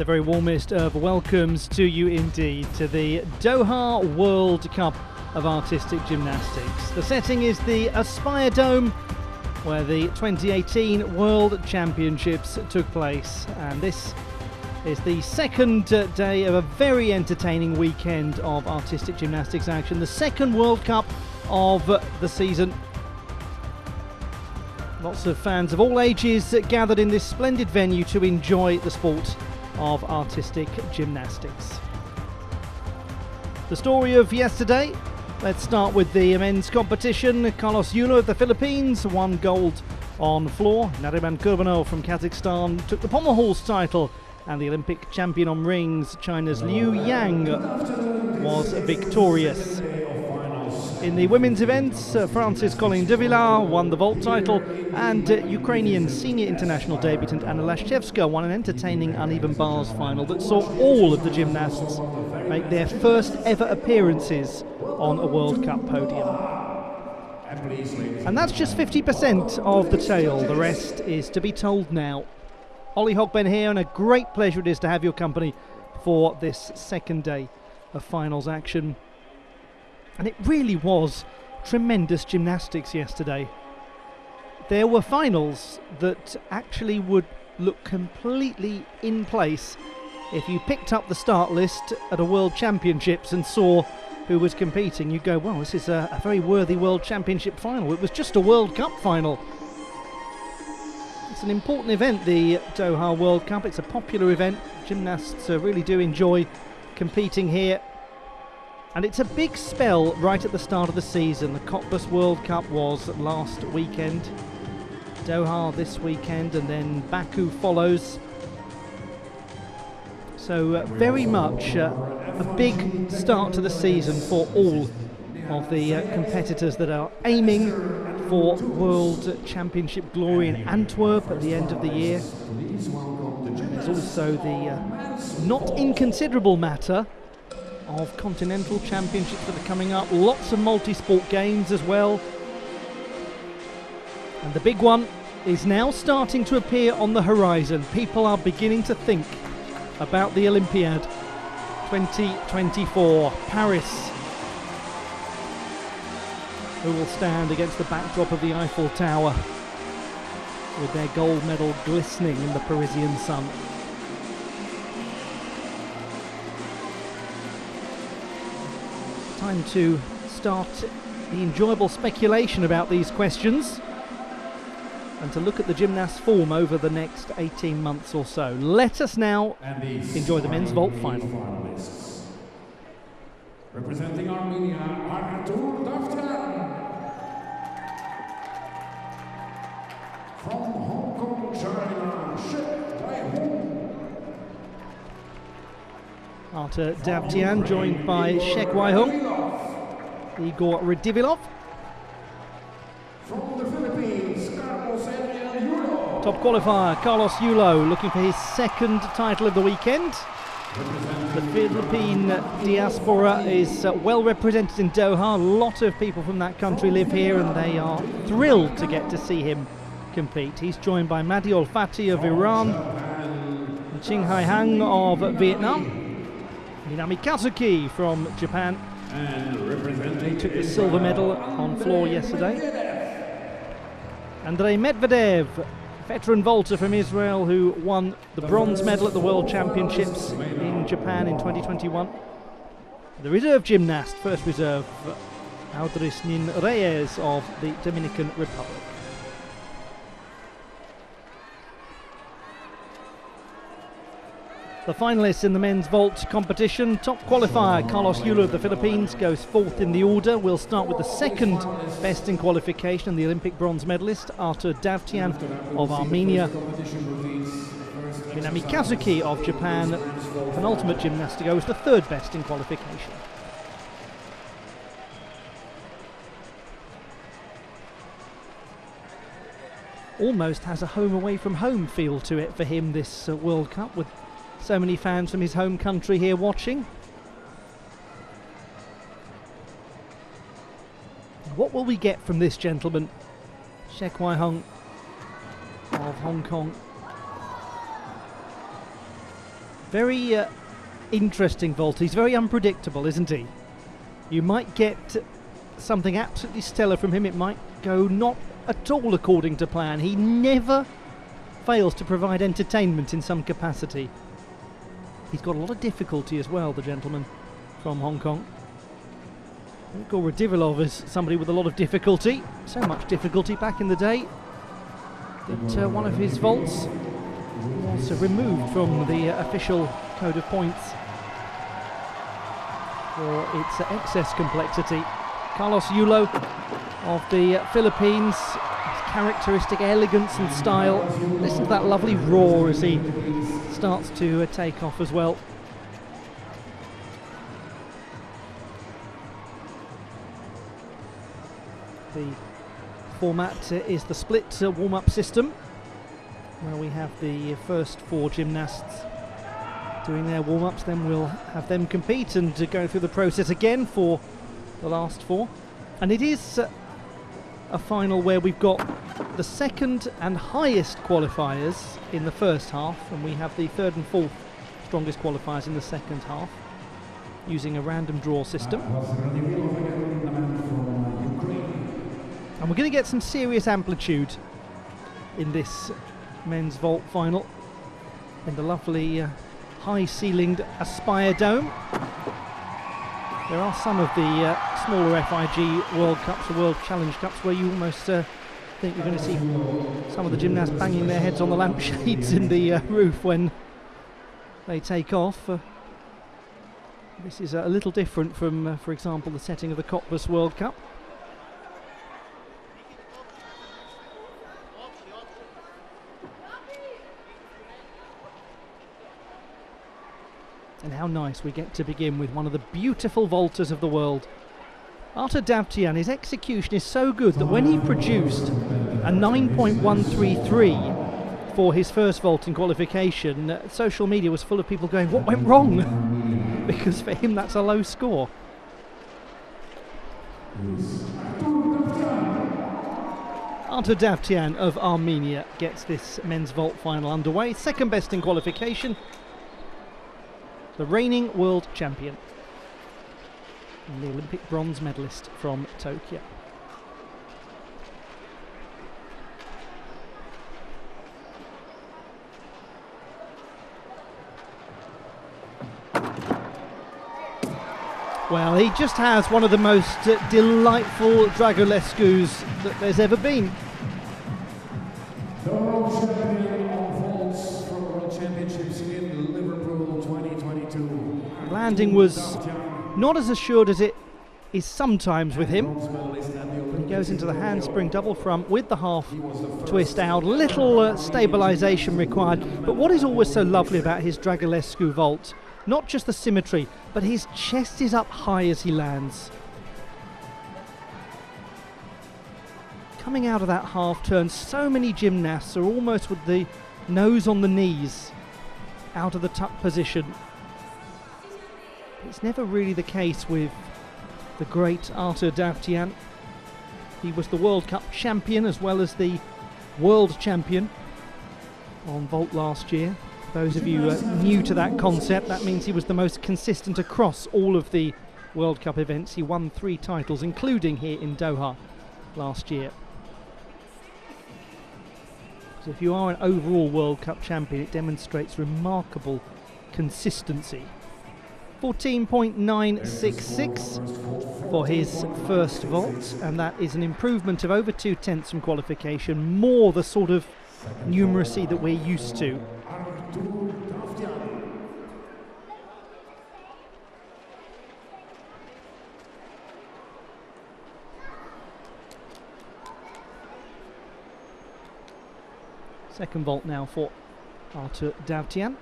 The very warmest of welcomes to you indeed to the Doha World Cup of Artistic Gymnastics. The setting is the Aspire Dome, where the 2018 World Championships took place, and this is the second day of a very entertaining weekend of artistic gymnastics action, the second World Cup of the season. Lots of fans of all ages gathered in this splendid venue to enjoy the sport of artistic gymnastics. The story of yesterday, let's start with the men's competition. Carlos Yulo of the Philippines won gold on floor. Nariman Kurbanov from Kazakhstan took the pommel horse title, and the Olympic champion on rings, China's Liu Yang, was victorious. In the women's events, France's Colleen de Villars won the vault title, and Ukrainian senior international debutant Anna Lashchevska won an entertaining uneven bars final that saw all of the gymnasts make their first ever appearances on a World Cup podium. And that's just 50% of the tale. The rest is to be told now. Ollie Hogben here, and a great pleasure it is to have your company for this second day of finals action. And it really was tremendous gymnastics yesterday. There were finals that actually would look completely in place if you picked up the start list at a World Championships and saw who was competing. You go, well, this is a very worthy World Championship final. It was just a World Cup final. It's an important event, the Doha World Cup. It's a popular event. Gymnasts really do enjoy competing here. And it's a big spell right at the start of the season. The Cottbus World Cup was last weekend, Doha this weekend, and then Baku follows. So very much a big start to the season for all of the competitors that are aiming for World Championship glory in Antwerp at the end of the year. There's also the not inconsiderable matter of continental championships that are coming up, lots of multi-sport games as well. And the big one is now starting to appear on the horizon. People are beginning to think about the Olympiad 2024, Paris, who will stand against the backdrop of the Eiffel Tower with their gold medal glistening in the Parisian sun. Time to start the enjoyable speculation about these questions and to look at the gymnast's form over the next 18 months or so. Let us now enjoy the men's vault final. Representing Armenia, Artur Davtyan. From Hong Kong, China, Shek Wai-hung. Artur Davtyan joined by Shek Wai-hung, Igor Radivilov. From the Philippines, Carlos Yulo. Top qualifier Carlos Yulo looking for his second title of the weekend. The Philippine diaspora is well represented in Doha. A lot of people from that country live here, and they are thrilled to get to see him compete. He's joined by Mahdi Olfati of Iran, Ching Hai Hang of Vietnam, Minami Kazuki from Japan. He took the silver medal on floor yesterday. Andrei Medvedev, veteran vaulter from Israel, who won the bronze medal at the World Championships in Japan in 2021. The reserve gymnast, first reserve, Audris Nin Reyes of the Dominican Republic. The finalists in the men's vault competition. Top qualifier Carlos Yulo of the Philippines goes fourth in the order. We'll start with the second best in qualification, the Olympic bronze medalist Artur Davtyan of Armenia. Minami Kazuki of Japan, penultimate gymnast to go, is the third best in qualification. Almost has a home away from home feel to it for him, this World Cup, with so many fans from his home country here watching. What will we get from this gentleman? Shek Wai-hung of Hong Kong. Very interesting vault. He's very unpredictable, isn't he? You might get something absolutely stellar from him. It might go not at all according to plan. He never fails to provide entertainment in some capacity. He's got a lot of difficulty as well, the gentleman from Hong Kong. Igor Radivilov is somebody with a lot of difficulty. So much difficulty back in the day that one of his vaults was removed from the official code of points for its excess complexity. Carlos Yulo of the Philippines, his characteristic elegance and style. Listen to that lovely roar as he starts to take off as well. The format is the split warm-up system, where we have the first 4 gymnasts doing their warm-ups, then we'll have them compete and go through the process again for the last 4. And it is a final where we've got the second and highest qualifiers in the first half, and we have the third and fourth strongest qualifiers in the second half, using a random draw system. And we're going to get some serious amplitude in this men's vault final in the lovely high-ceilinged Aspire Dome. There are some of the smaller FIG World Cups or World Challenge Cups where you almost think you're going to see some of the gymnasts banging their heads on the lampshades in the roof when they take off. This is a little different from, for example, the setting of the Cottbus World Cup. And how nice we get to begin with one of the beautiful vaulters of the world. Artur Davtyan, his execution is so good that when he produced a 9.133 for his first vault in qualification, social media was full of people going, what went wrong? Because for him that's a low score. Artur Davtyan of Armenia gets this men's vault final underway. Second best in qualification. The reigning world champion and the Olympic bronze medalist from Tokyo. Well, he just has one of the most delightful Dragulescus that there's ever been. The world champion of vaults from the World Championships in Liverpool 2022. Landing was not as assured as it is sometimes with him. He goes into the handspring double front with the half twist out. Little stabilisation required. But what is always so lovely about his Dragulescu vault, not just the symmetry, but his chest is up high as he lands. Coming out of that half turn, so many gymnasts are almost with the nose on the knees out of the tuck position. It's never really the case with the great Artur Davtyan. He was the World Cup champion as well as the world champion on vault last year. Those of you new to that concept, that means he was the most consistent across all of the World Cup events. He won 3 titles, including here in Doha last year. So if you are an overall World Cup champion, it demonstrates remarkable consistency. 14.966 for his first vault, and that is an improvement of over 2/10 from qualification, more the sort of numeracy that we're used to. Second vault now for Artur Davtyan.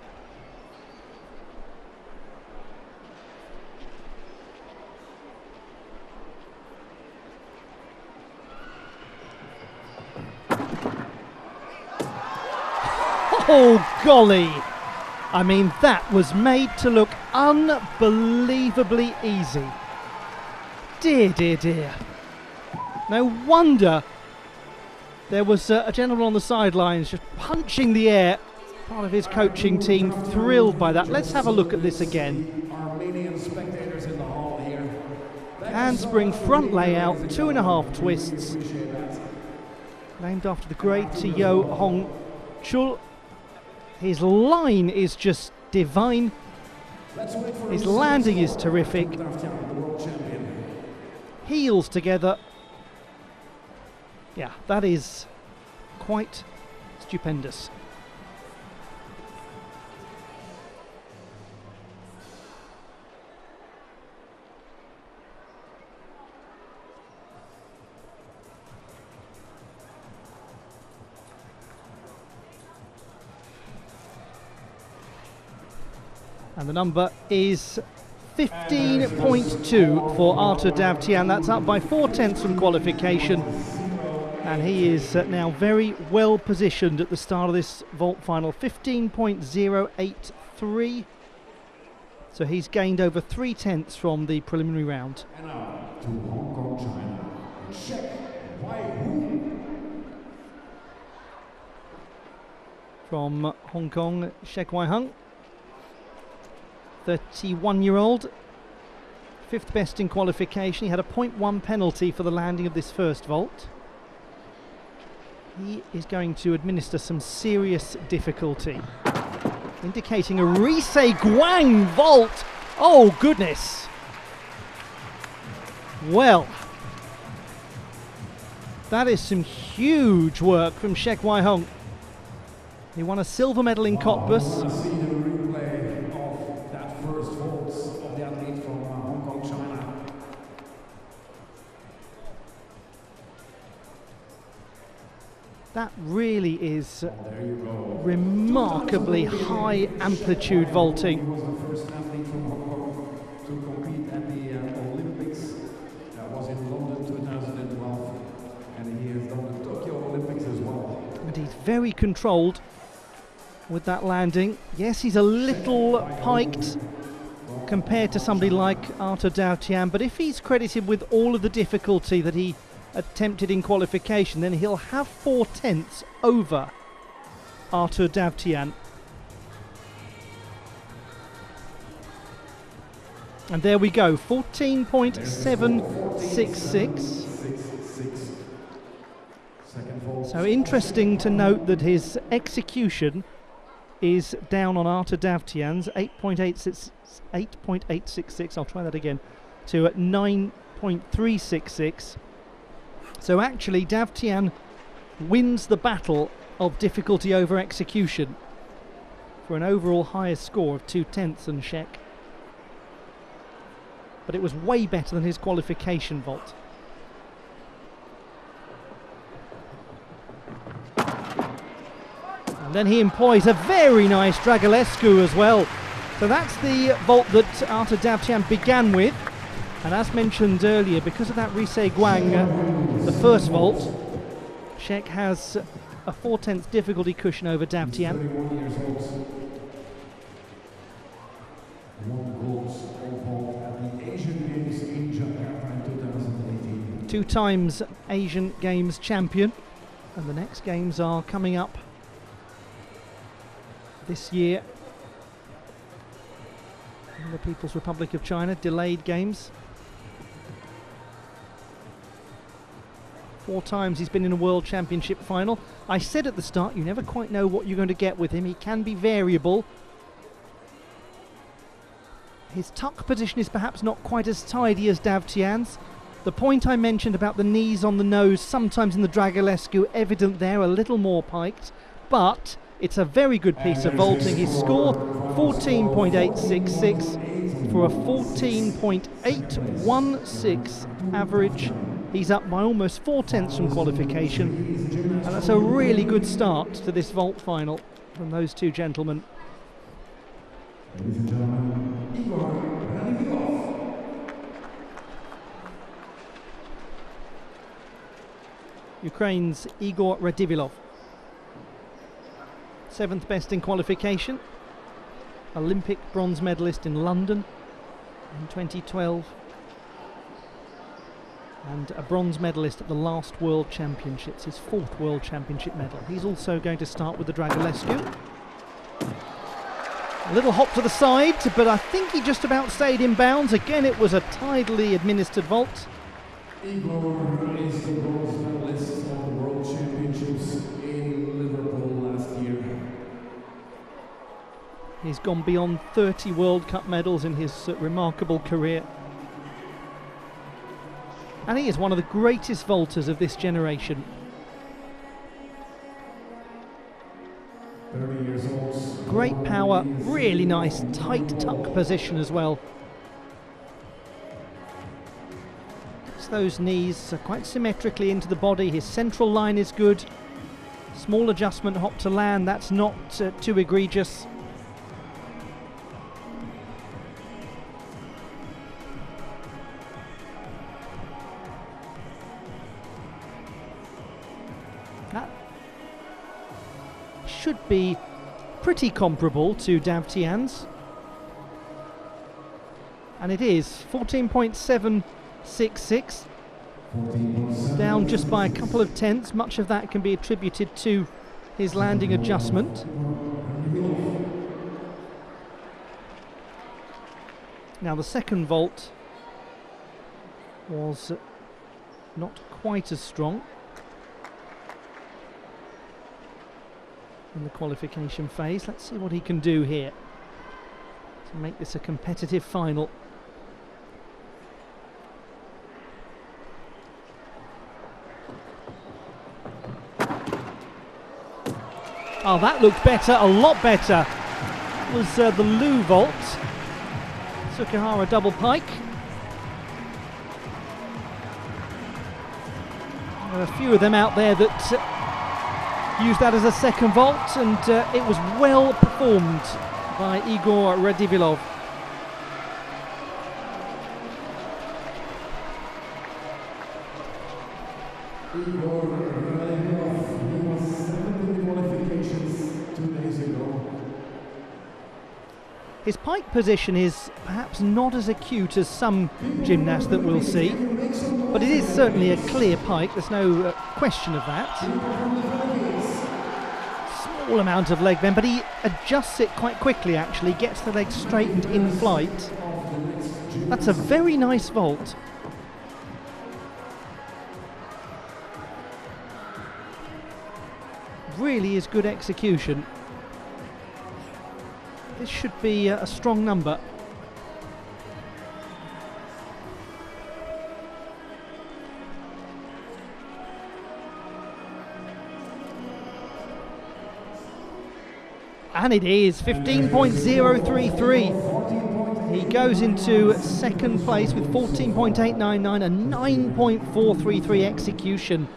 Oh golly! I mean, that was made to look unbelievably easy. Dear, dear, dear. No wonder there was a gentleman on the sidelines just punching the air, part of his coaching team, thrilled by that. Let's have a look at this again. Armenian spectators in the hall here. Handspring front layout, 2.5 twists. Named after the great Yo Hong Chul. His line is just divine. His landing is terrific. Heels together. Yeah, that is quite stupendous. And the number is 15.2 for Arthur Davtyan. That's up by 0.4 from qualification. And he is now very well positioned at the start of this vault final. 15.083. So he's gained over 0.3 from the preliminary round. And now to Hong Kong, China. Check. Why? From Hong Kong, Shek Wai Hung. 31-year-old, 5th best in qualification. He had a 0.1 penalty for the landing of this first vault. He is going to administer some serious difficulty, indicating a Risei Guang vault. Oh goodness. Well, that is some huge work from Shek Wai Hung. He won a silver medal in Cottbus. That really is remarkably high amplitude vaulting. He was the first athlete from Hong Kong to compete at the Olympics. That was in London 2012, and he has done the Tokyo Olympics as well. And he's very controlled with that landing. Yes, he's a little piked compared to somebody like Arthur Davtyan, but if he's credited with all of the difficulty that he attempted in qualification, then he'll have 0.4 over Arthur Davtyan. And there we go, 14.766. So interesting to note that his execution is down on Arthur Davtyan's 8.866. I'll try that again, to 9.366. So actually Davtyan wins the battle of difficulty over execution for an overall higher score of 0.2 than Shek. But it was way better than his qualification vault. And then he employs a very nice Dragulescu as well. So that's the vault that Arthur Davtyan began with. And as mentioned earlier, because of that Risei Guang, the first vault, Shek has a 0.4 difficulty cushion over Davtyan. 31 years old. Won gold at the Asian Games in Jakarta in 2018. 2 times Asian Games champion. And the next games are coming up this year in the People's Republic of China, delayed games. 4 times he's been in a World Championship final. I said at the start, you never quite know what you're going to get with him. He can be variable. His tuck position is perhaps not quite as tidy as Davtyan's. The point I mentioned about the knees on the nose, sometimes in the Dragulescu, evident there, a little more piked. But it's a very good piece of vaulting. His score, 14.866 for a 14.816 average. He's up by almost 0.4 from qualification, and that's a really good start to this vault final from those two gentlemen. Ladies and gentlemen, Igor Radivilov. Ukraine's Igor Radivilov, 7th best in qualification, Olympic bronze medalist in London in 2012. And a bronze medalist at the last World Championships, his 4th World Championship medal. He's also going to start with the Dragulescu. A little hop to the side, but I think he just about stayed in bounds. Again, it was a tidily administered vault. Igor is the bronze medalist of the World Championships in Liverpool last year. He's gone beyond 30 World Cup medals in his remarkable career. And he is one of the greatest vaulters of this generation. 30 years old. Great power, really nice tight tuck position as well. Gets those knees quite symmetrically into the body. His central line is good. Small adjustment hop to land, that's not too egregious. That should be pretty comparable to Dav Tian's. And it is 14.766. Down just by a couple of tenths. Much of that can be attributed to his landing adjustment. Now the second vault was not quite as strong in the qualification phase. Let's see what he can do here to make this a competitive final. Oh, that looked better, a lot better. It was the Lu vault. Sukihara double pike. There are a few of them out there that use that as a second vault, and it was well performed by Igor Radivilov. Igor Radivilov, he was 17 qualifications 2 days ago. His pike position is perhaps not as acute as some gymnasts that we'll see, but it is certainly a clear pike, there's no question of that. Small amount of leg bend, but he adjusts it quite quickly actually, gets the legs straightened in flight. That's a very nice vault. Really is good execution. This should be a strong number. And it is 15.033. He goes into second place with 14.899, a 9.433 execution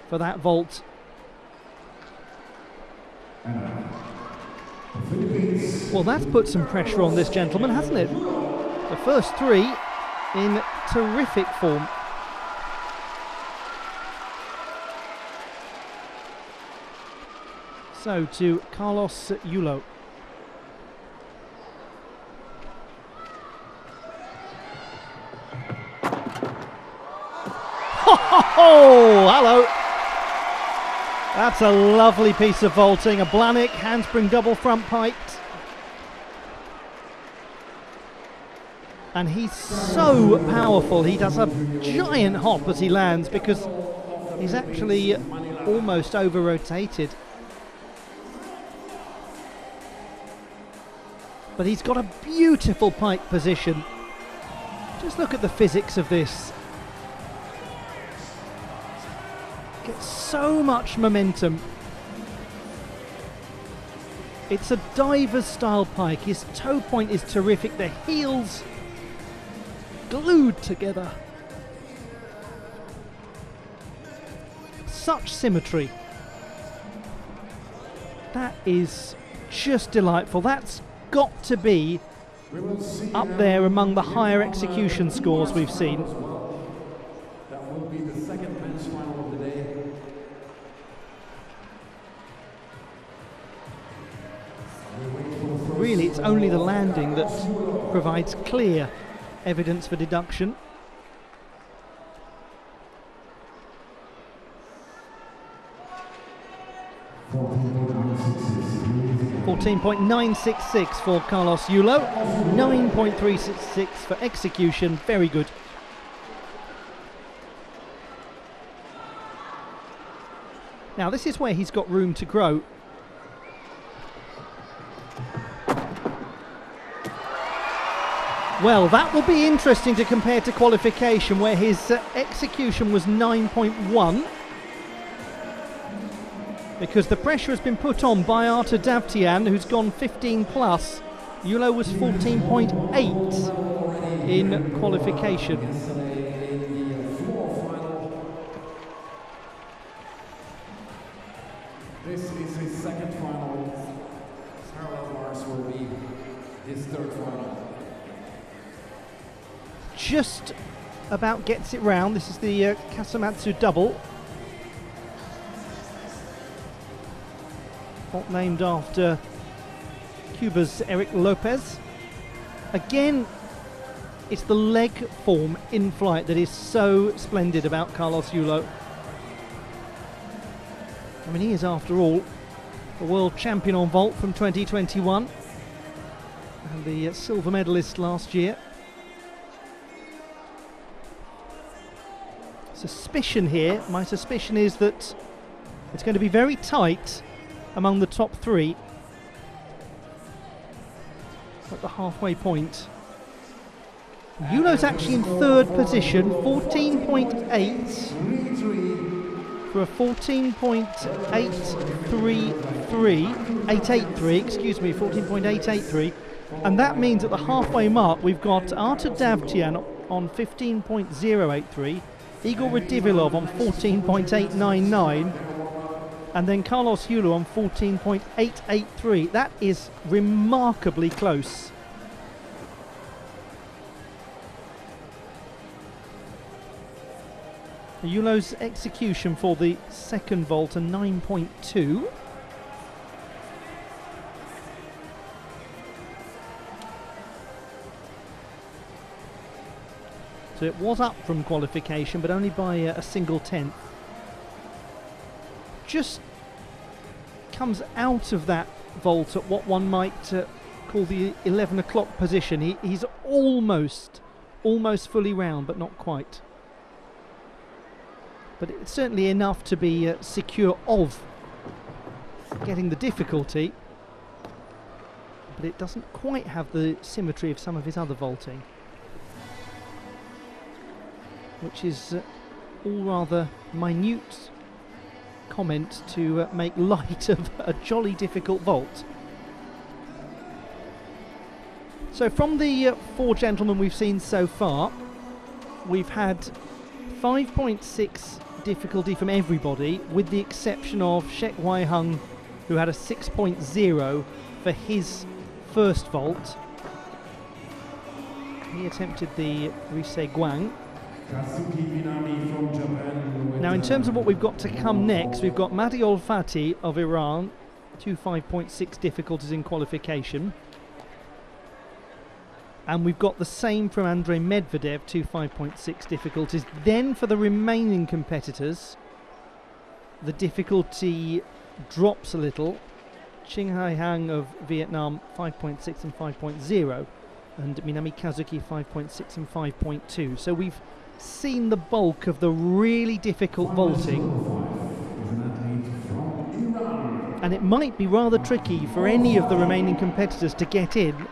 for that vault. Well, that's put some pressure on this gentleman, hasn't it? The first three in terrific form. So to Carlos Yulo. Oh, hello. That's a lovely piece of vaulting. A Blanik handspring double front piked. And he's so powerful. He does a giant hop as he lands because he's actually almost over-rotated. But he's got a beautiful pike position. Just look at the physics of this. Gets so much momentum. It's a diver's style pike. His toe point is terrific. The heels glued together. Such symmetry. That is just delightful. That's got to be up there among the higher execution scores we've seen. That will be the second men's final of the day. Really, it's only the landing that provides clear evidence for deduction. 14.966 for Carlos Yulo, 9.366 for execution, very good. Now this is where he's got room to grow. Well, that will be interesting to compare to qualification, where his execution was 9.1. Because the pressure has been put on by Artur Davtyan, who's gone 15 plus. Yulo was 14.8 in qualification. This is his second final. Parallel bars will be his third final. Just about gets it round. This is the Kasamatsu double. Named after Cuba's Eric Lopez. Again, it's the leg form in flight that is so splendid about Carlos Yulo. I mean, he is, after all, the world champion on vault from 2021 and the silver medalist last year. Suspicion here, my suspicion is that it's going to be very tight among the top three at the halfway point. Yulo's actually in third position, 14.8 for a 14.883, excuse me, 14.883, and that means at the halfway mark we've got Artur Davtyan on 15.083, Igor Radivilov on 14.899, and then Carlos Yulo on 14.883. That is remarkably close. Yulo's execution for the second vault, a 9.2. So it was up from qualification, but only by a single tenth. Just comes out of that vault at what one might call the 11 o'clock position. He's almost fully round, but not quite. But it's certainly enough to be secure of getting the difficulty, but it doesn't quite have the symmetry of some of his other vaulting, which is all rather minute comment to make light of a jolly difficult vault. So from the four gentlemen we've seen so far, we've had 5.6 difficulty from everybody, with the exception of Shek Wai-hung, who had a 6.0 for his first vault. He attempted the Risei Guang. Now in terms of what we've got to come next, we've got Mahdi Olfati of Iran, 5.6 difficulties in qualification. And we've got the same from Andrei Medvedev, 5.6 difficulties. Then for the remaining competitors, the difficulty drops a little. Ching Hai-hang of Vietnam, 5.6 and 5.0. And Minami Kazuki, 5.6 and 5.2. So we've seen the bulk of the really difficult vaulting, and it might be rather tricky for any of the remaining competitors to get in.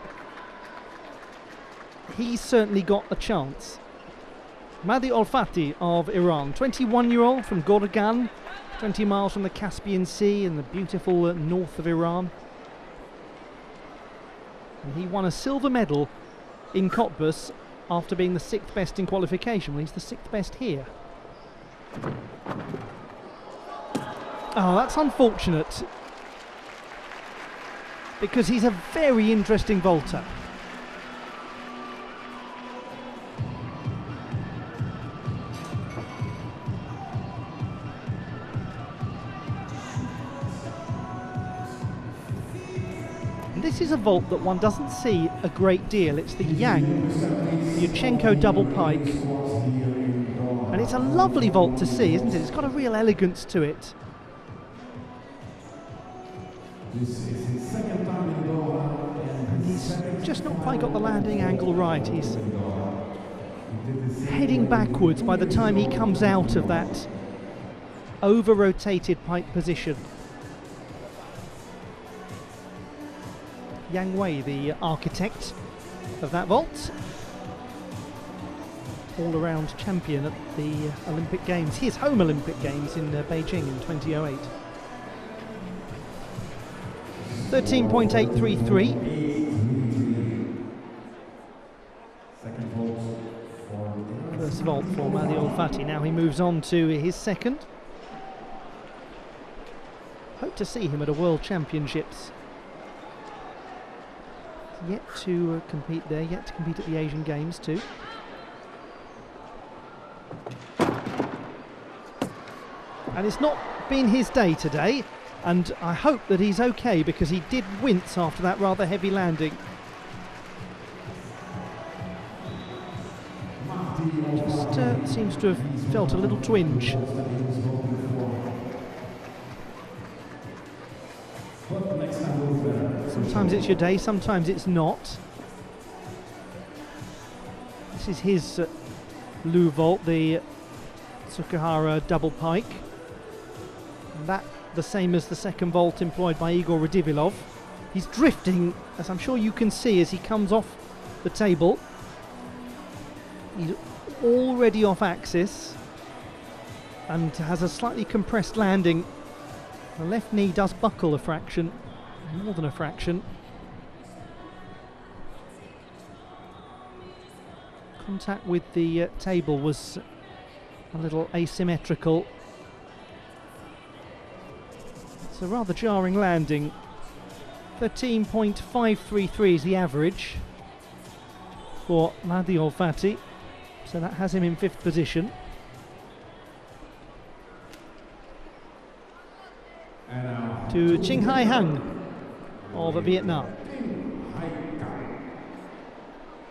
He's certainly got a chance. Mahdi Olfati of Iran, 21-year-old from Gorgan, 20 miles from the Caspian Sea in the beautiful north of Iran. And he won a silver medal in Cottbus after being the 6th best in qualification. Well, he's the 6th best here. Oh, that's unfortunate, because he's a very interesting vaulter. This is a vault that one doesn't see a great deal. It's the Yang Yurchenko double pike, and it's a lovely vault to see, isn't it? It's got a real elegance to it. This is his second time just not quite got the landing angle right. He's heading backwards by the time he comes out of that over-rotated pike position. Yang Wei, the architect of that vault, all-around champion at the Olympic Games, his home Olympic Games in Beijing in 2008. 13.833. First vault for Mahdi Al-Fati. Now he moves on to his second. Hope to see him at a World Championships. Yet to compete there, yet to compete at the Asian Games too. And it's not been his day today, and I hope that he's okay, because he did wince after that rather heavy landing. Just seems to have felt a little twinge. Sometimes it's your day, sometimes it's not. This is his Lu vault, the Tsukahara double pike. And that the same as the second vault employed by Igor Radivilov. He's drifting, as I'm sure you can see, as he comes off the table. He's already off axis and has a slightly compressed landing. The left knee does buckle a fraction, more than a fraction. Contact with the table was a little asymmetrical. It's a rather jarring landing. 13.533 is the average for Mahdi Al-Fati, so that has him in 5th position. To Ching Hai Hang of Vietnam.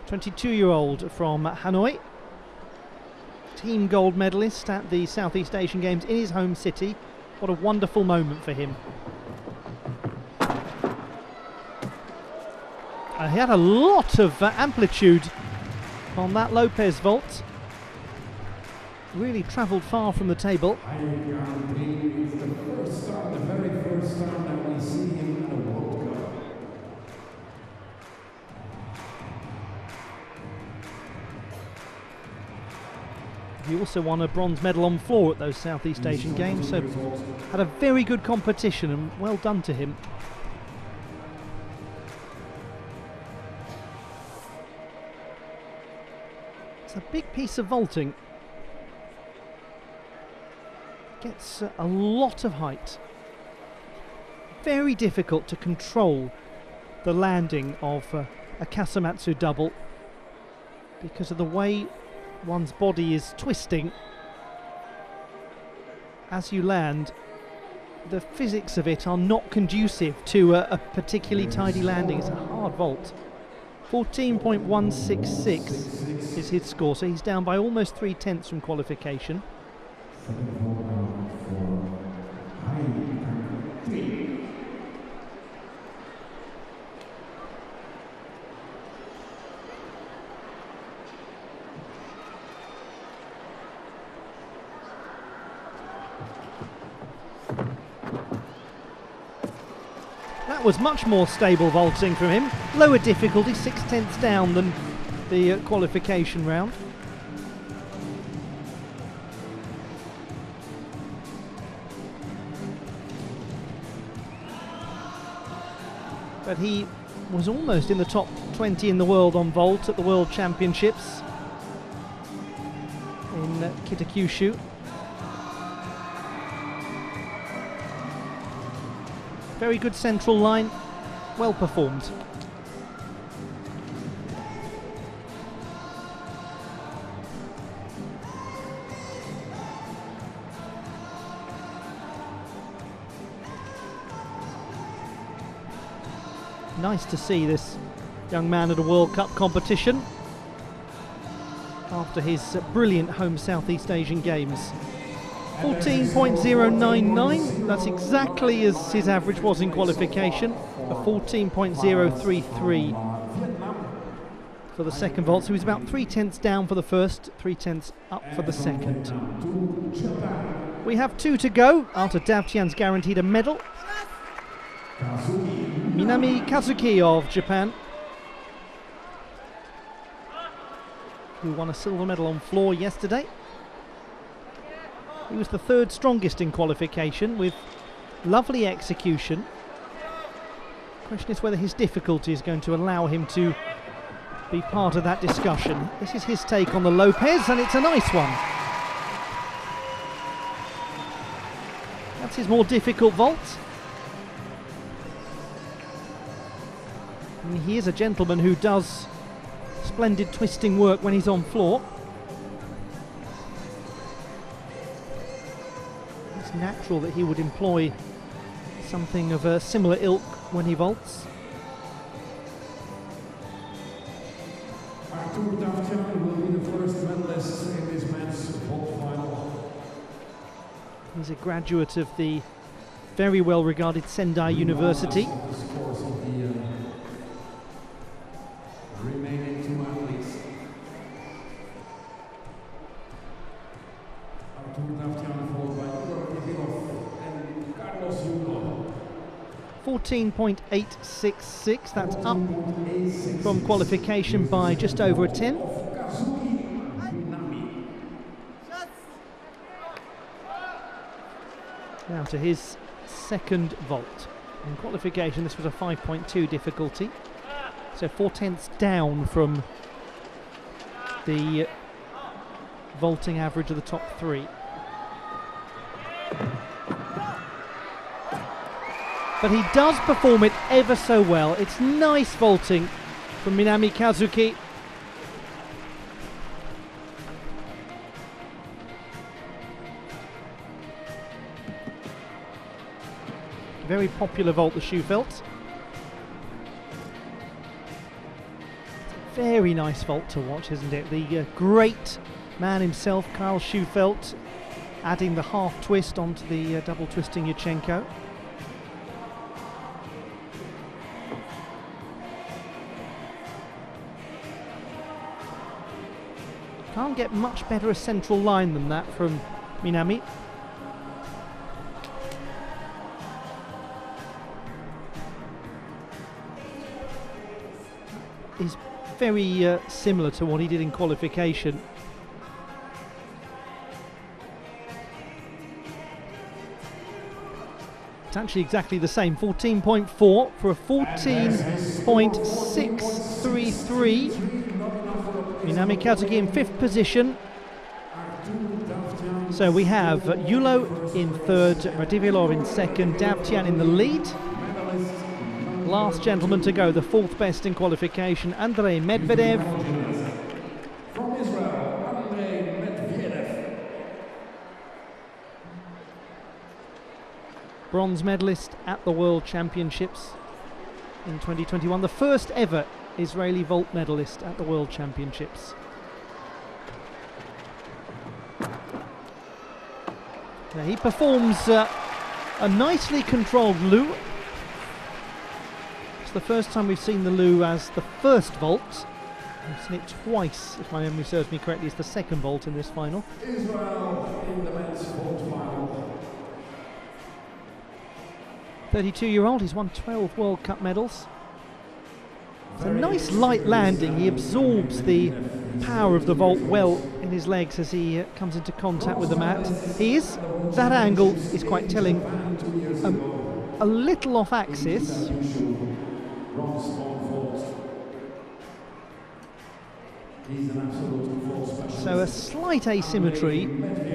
22-year-old from Hanoi. Team gold medalist at the Southeast Asian Games in his home city. What a wonderful moment for him. He had a lot of amplitude on that Lopez vault. Really travelled far from the table. He also won a bronze medal on floor at those Southeast Asian Games, so had a very good competition, and well done to him. It's a big piece of vaulting. Gets a lot of height. Very difficult to control the landing of a Kasamatsu double because of the way one's body is twisting as you land. The physics of it are not conducive to a particularly tidy landing. It's a hard vault. 14.166 is his score, so he's down by almost 3/10 from qualification. That was much more stable vaulting from him. Lower difficulty, 6/10 down than the qualification round. But he was almost in the top 20 in the world on vault at the World Championships in Kitakyushu. Very good central line, well performed. Nice to see this young man at a World Cup competition after his brilliant home Southeast Asian Games. 14.099, that's exactly as his average was in qualification, a 14.033. for the second vault, so he's about 3/10 down for the first, 3/10 up for the second. We have 2 to go after Davtian's guaranteed a medal. Minami Kazuki of Japan, who won a silver medal on floor yesterday. He was the 3rd strongest in qualification with lovely execution. The question is whether his difficulty is going to allow him to be part of that discussion. This is his take on the Lopez, and it's a nice one. That's his more difficult vault. And he is a gentleman who does splendid twisting work when he's on floor. It's natural that he would employ something of a similar ilk when he vaults. Davtian will be the first medalist in this men's vault final. He's a graduate of the very well regarded Sendai University. The scores of the remaining 2 athletes. Davtian followed by and Carlos Yulo. 14.866, that's up from qualification by just over a 10th. Now to his second vault. In qualification this was a 5.2 difficulty, so 4/10 down from the vaulting average of the top 3. But he does perform it ever so well. It's nice vaulting from Minami Kazuki. Very popular vault, the Schufelt. Very nice vault to watch, isn't it? The great man himself, Karl Schufelt, adding the half twist onto the double twisting Yurchenko. Can't get much better a central line than that from Minami. Is very similar to what he did in qualification. It's actually exactly the same, 14.4 for a 14.633. Minami Kazuki in 5th position. So we have Yulo in 3rd, Radivilov in 2nd, Davtian in the lead. Last gentleman to go, the 4th best in qualification, Andrei Medvedev. From Israel, Andrei Medvedev. Bronze medalist at the World Championships in 2021, the first ever Israeli vault medalist at the World Championships. Now he performs a nicely controlled Lu. It's the first time we've seen the Lu as the first vault. We've seen it twice, if my memory serves me correctly, it's the second vault in this final. Israel in the men's vault final. 32-year-old, he's won 12 World Cup medals. It's a nice light landing. He absorbs the power of the vault well in his legs as he comes into contact with the mat. That angle is quite telling, a little off axis. So a slight asymmetry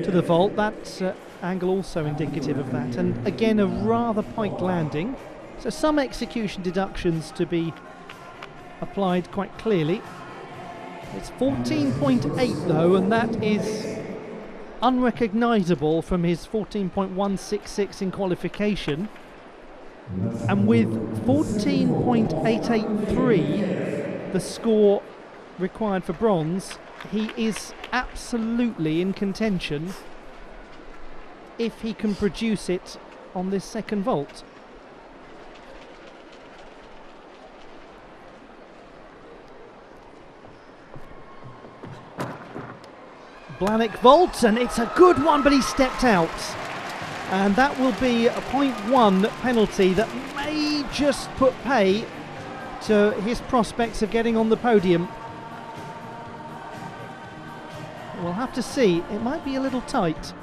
to the vault. That angle also indicative of that. And again, a rather piked landing. So some execution deductions to be applied quite clearly. It's 14.8 though, and that is unrecognisable from his 14.166 in qualification. And with 14.883, the score required for bronze, he is absolutely in contention if he can produce it on this second vault. Blahnik vault, and it's a good one, but he stepped out. And that will be a 0.1 penalty that may just put pay to his prospects of getting on the podium. We'll have to see. It might be a little tight.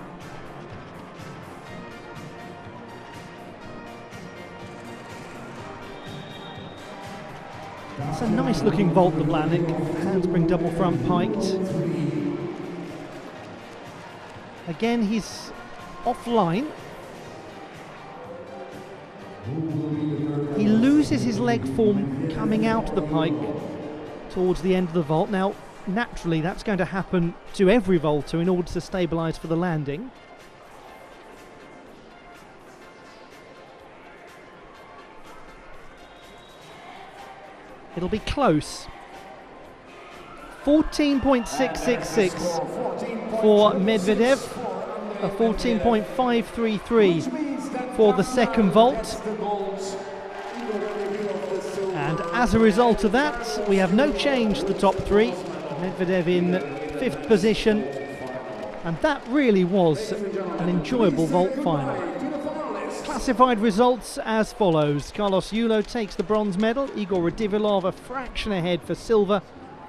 It's a nice looking vault, the Blahnik. Handspring double front piked. Again, he's offline. He loses his leg form coming out of the pike towards the end of the vault. Now, naturally, that's going to happen to every vaulter in order to stabilise for the landing. It'll be close. 14.666 for Medvedev, a 14.533 for the second vault. And as a result of that, we have no change to the top three. Medvedev in 5th position. And that really was an enjoyable vault final. Classified results as follows. Carlos Yulo takes the bronze medal, Igor Radivilov a fraction ahead for silver,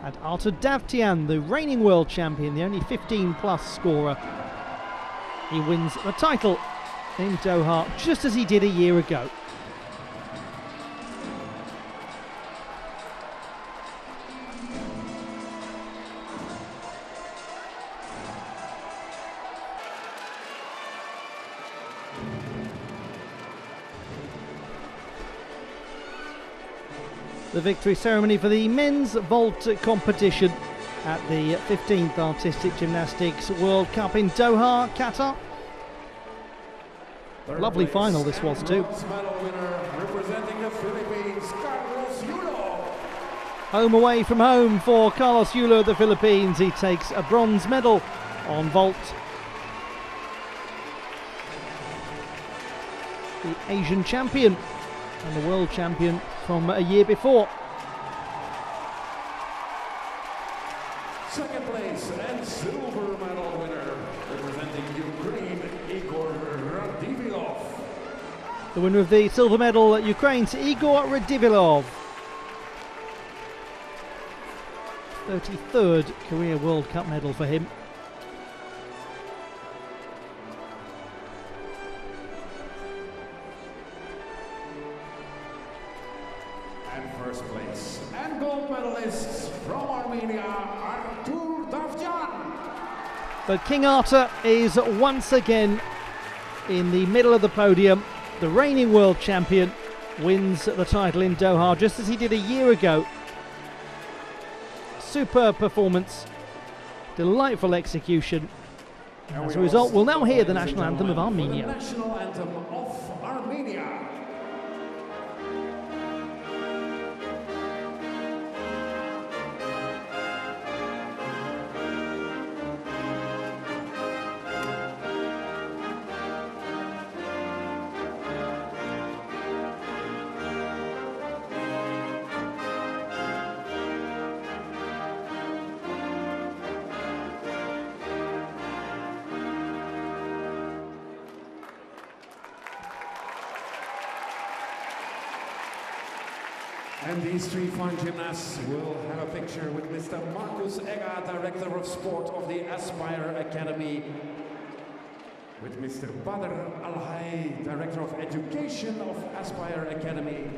and Artur Davtyan, the reigning world champion, the only 15+ scorer, he wins the title in Doha just as he did a year ago. The victory ceremony for the men's vault competition at the 15th Artistic Gymnastics World Cup in Doha, Qatar. Lovely final this was too. Home away from home for Carlos Yulo of the Philippines. He takes a bronze medal on vault. The Asian champion and the world champion from a year before. Second place and silver medal winner, representing Ukraine, Igor Radivilov. The winner of the silver medal at Ukraine's Igor Radivilov. 33rd career World Cup medal for him. First place and gold medalists from Armenia, Artur Davtyan. But King Artur is once again in the middle of the podium. The reigning world champion wins the title in Doha just as he did a year ago. Superb performance, delightful execution. As a result, we'll now hear the national anthem of Armenia. The national anthem of Armenia. And these three fine gymnasts will have a picture with Mr. Marcus Egger, Director of Sport of the Aspire Academy, with Mr. Badr Alhai, Director of Education of Aspire Academy,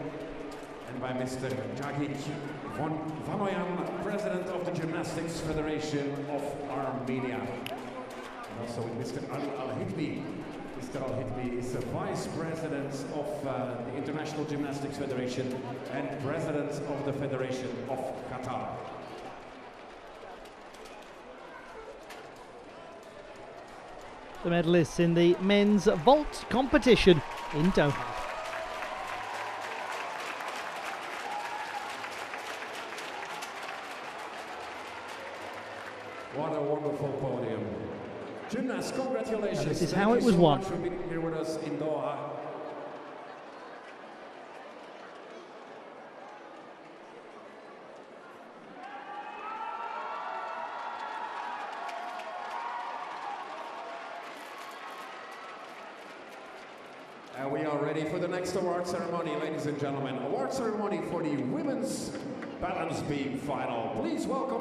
and by Mr. Jagic Vanoyan, President of the Gymnastics Federation of Armenia. And also with Mr. Ali Al-Hitmi. Mr. Al-Hitmi is the Vice President of the International Gymnastics Federation and President of the Federation of Qatar. The medalists in the men's vault competition in Doha. What a wonderful podium. Gymnasts, congratulations. And this is how it was won. Thank you so much for being here with us in Doha. And we are ready for the next award ceremony, ladies and gentlemen. Award ceremony for the women's balance beam final. Please welcome